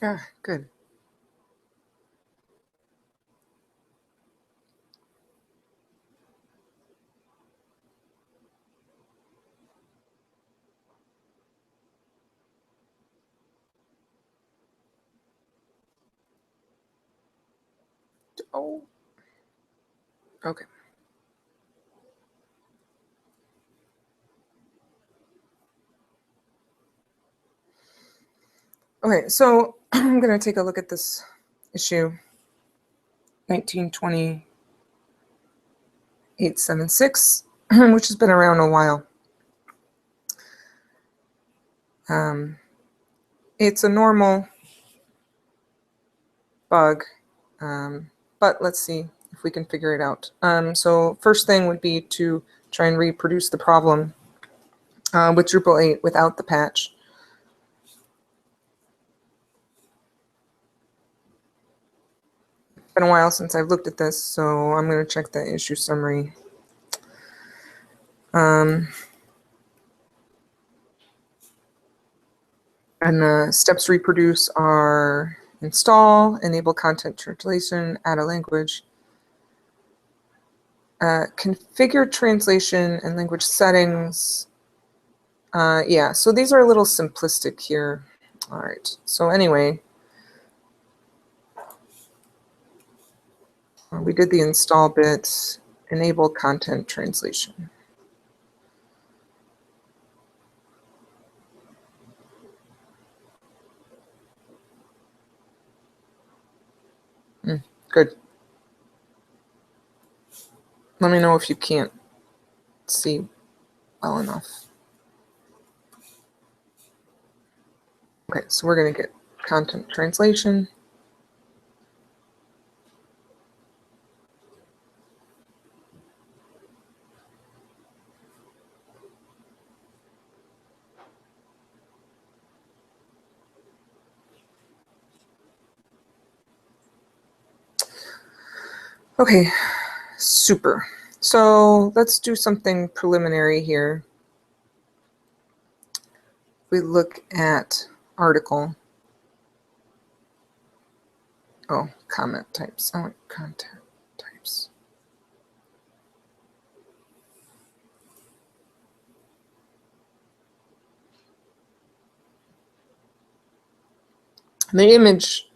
Ah, good. Oh, okay. Okay, so I'm going to take a look at this issue 1920-876, which has been around a while. It's a normal bug, but let's see if we can figure it out. So first thing would be to try and reproduce the problem with Drupal 8 without the patch. It's been a while since I've looked at this, so I'm going to check the issue summary. And the steps reproduce are install, enable content translation, add a language, configure translation and language settings. Yeah, so these are a little simplistic here. All right, so anyway, we did the install bit, enable content translation. Good. Let me know if you can't see well enough. Okay, so we're going to get content translation. Okay, super. So let's do something preliminary here. We look at article. Oh, comment types. I want content types. The image,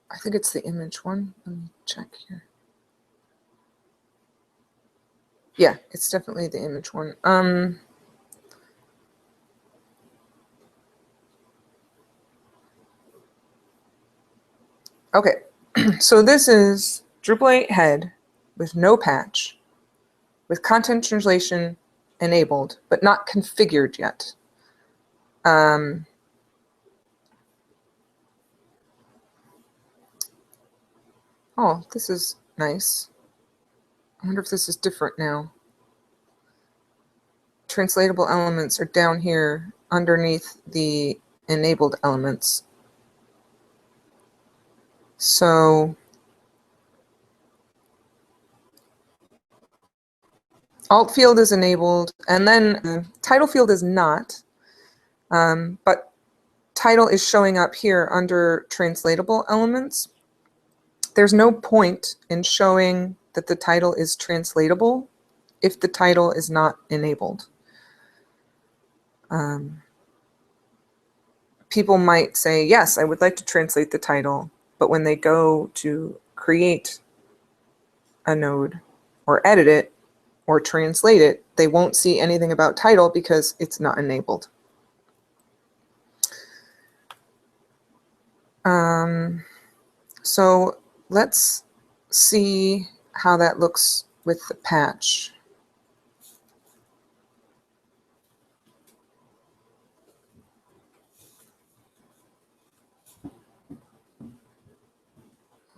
I think it's the image one. Let me check here. Yeah, it's definitely the image one. Okay, so this is Drupal 8 head with no patch, with content translation enabled, but not configured yet. Oh, this is nice. I wonder if this is different now. Translatable elements are down here underneath the enabled elements. So alt field is enabled, and then title field is not, but title is showing up here under translatable elements. There's no point in showing that the title is translatable if the title is not enabled. People might say, yes, I would like to translate the title, but when they go to create a node or edit it or translate it, they won't see anything about title because it's not enabled. So let's see how that looks with the patch.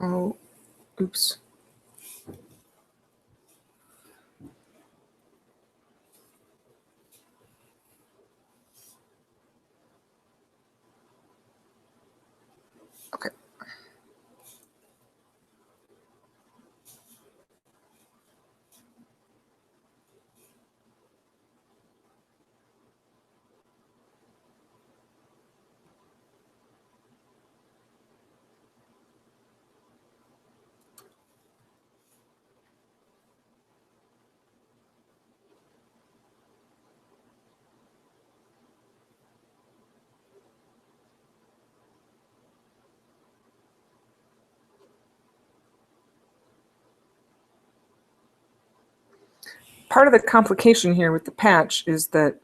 Oh, oops. Okay. part of the complication here with the patch is that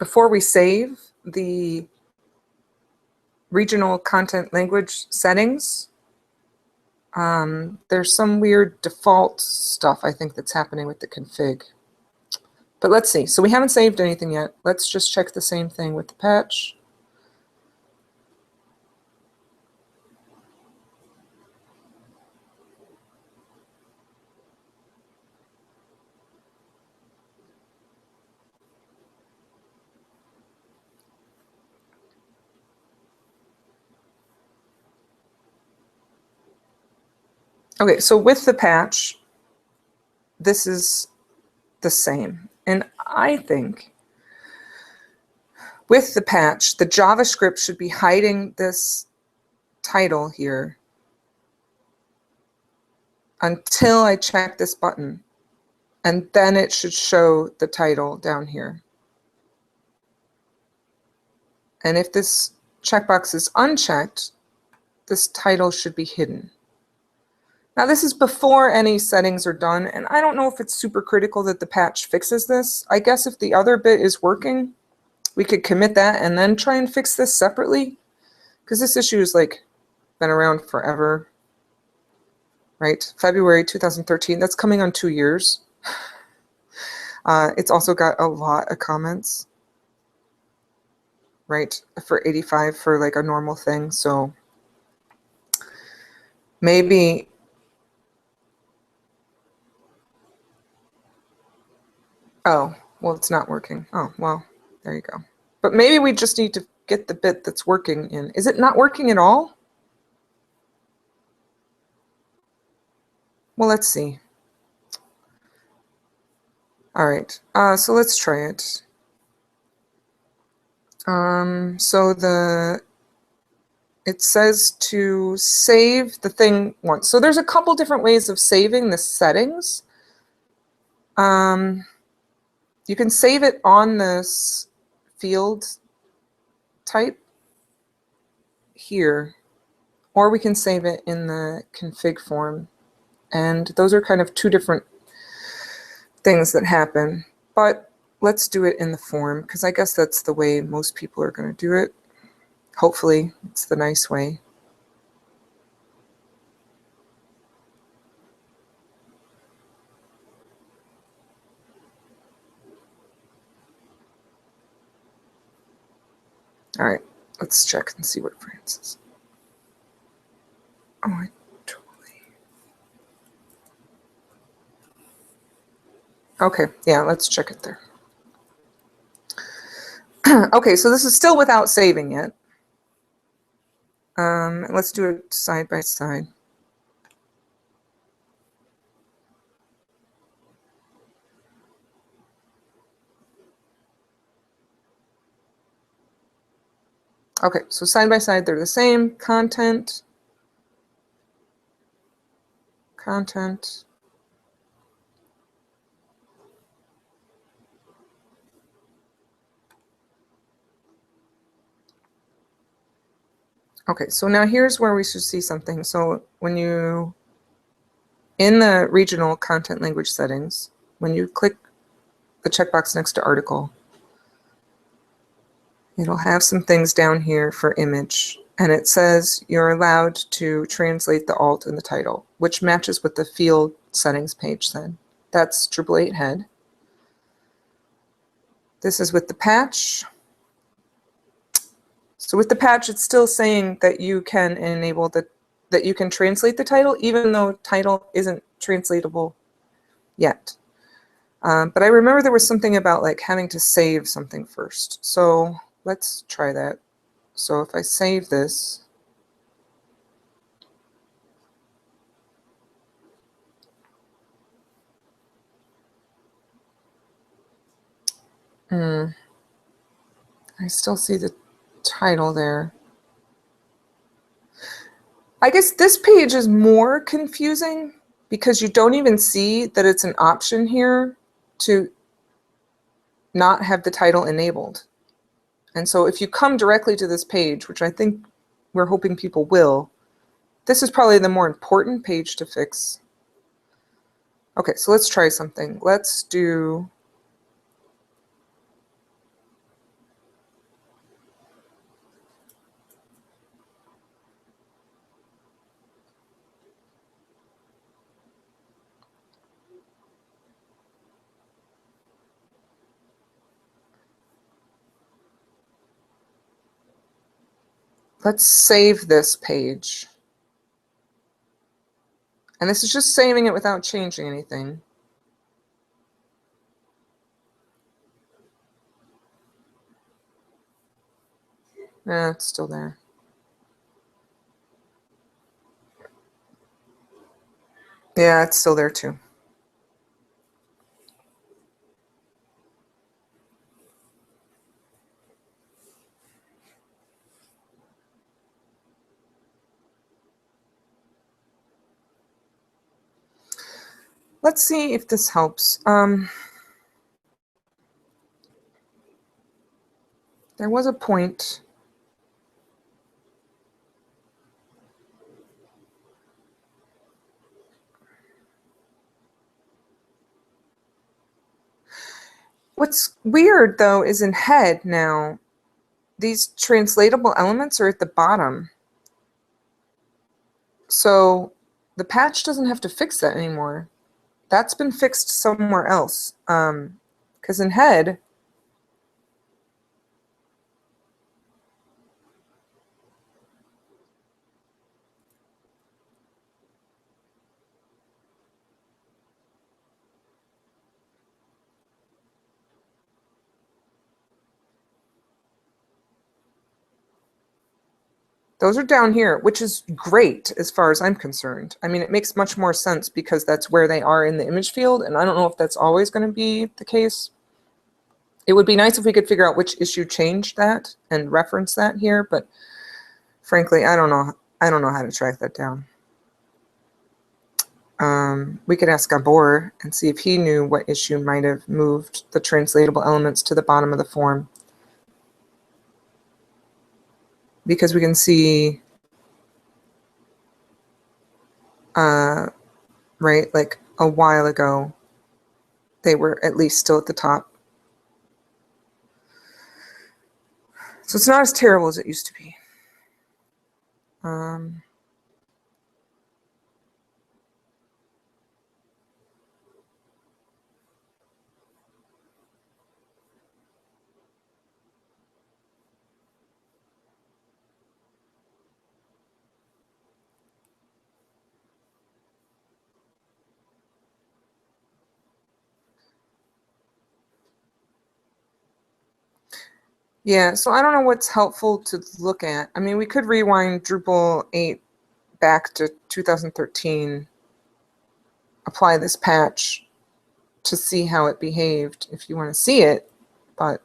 before we save the regional content language settings, there's some weird default stuff I think that's happening with the config. But let's see. So we haven't saved anything yet. Let's just check the same thing with the patch. Okay, so with the patch, this is the same. And I think with the patch, the JavaScript should be hiding this title here until I check this button. And then it should show the title down here. And if this checkbox is unchecked, this title should be hidden. Now this is before any settings are done, and I don't know if it's super critical that the patch fixes this. I guess if the other bit is working, we could commit that and then try and fix this separately, because this issue has like been around forever, right? February 2013, that's coming on 2 years. It's also got a lot of comments, right? For 85 for like a normal thing, so maybe oh, well, it's not working. Oh, well, there you go. But maybe we just need to get the bit that's working in. Is it not working at all? Well, let's see. All right, so let's try it. So it says to save the thing once. So there's a couple different ways of saving the settings. You can save it on this field type here, or we can save it in the config form. And those are kind of two different things that happen. But let's do it in the form, because I guess that's the way most people are going to do it. Hopefully, it's the nice way. All right, let's check and see what France is. Oh, I totally. Okay, yeah, let's check it there. Okay, so this is still without saving it. Let's do it side by side. Okay, so side by side, they're the same. Content. Okay, so now here's where we should see something. So when you, in the regional content language settings, when you click the checkbox next to article, it'll have some things down here for image. And it says you're allowed to translate the alt in the title, which matches what the field settings page said. That's 888 head. This is with the patch. So with the patch, it's still saying that you can enable that you can translate the title, even though title isn't translatable yet. But I remember there was something about like having to save something first. So let's try that. So if I save this, I still see the title there. I guess this page is more confusing because you don't even see that it's an option here to not have the title enabled. And so if you come directly to this page, which I think we're hoping people will, this is probably the more important page to fix. Okay, so let's try something. Let's do let's save this page. And this is just saving it without changing anything. Yeah, it's still there. Yeah, it's still there too. Let's see if this helps. There was a point. What's weird though is in head now, these translatable elements are at the bottom. So the patch doesn't have to fix that anymore. That's been fixed somewhere else. Because in head, those are down here, which is great as far as I'm concerned. I mean, it makes much more sense because that's where they are in the image field, and I don't know if that's always going to be the case. It would be nice if we could figure out which issue changed that and reference that here, but frankly, I don't know. I don't know how to track that down. We could ask Gabor and see if he knew what issue might have moved the translatable elements to the bottom of the form. Because we can see, right, like a while ago, they were at least still at the top. So it's not as terrible as it used to be. Yeah, so I don't know what's helpful to look at. I mean, we could rewind Drupal 8 back to 2013, apply this patch to see how it behaved if you want to see it, but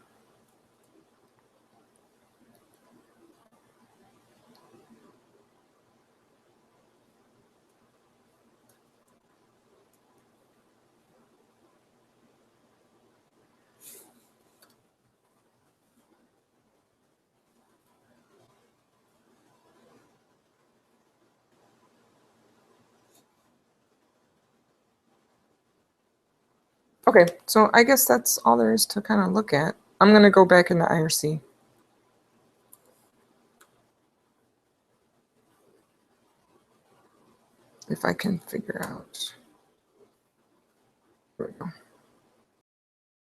okay, so I guess that's all there is to kind of look at. I'm going to go back into IRC. If I can figure out. There we go.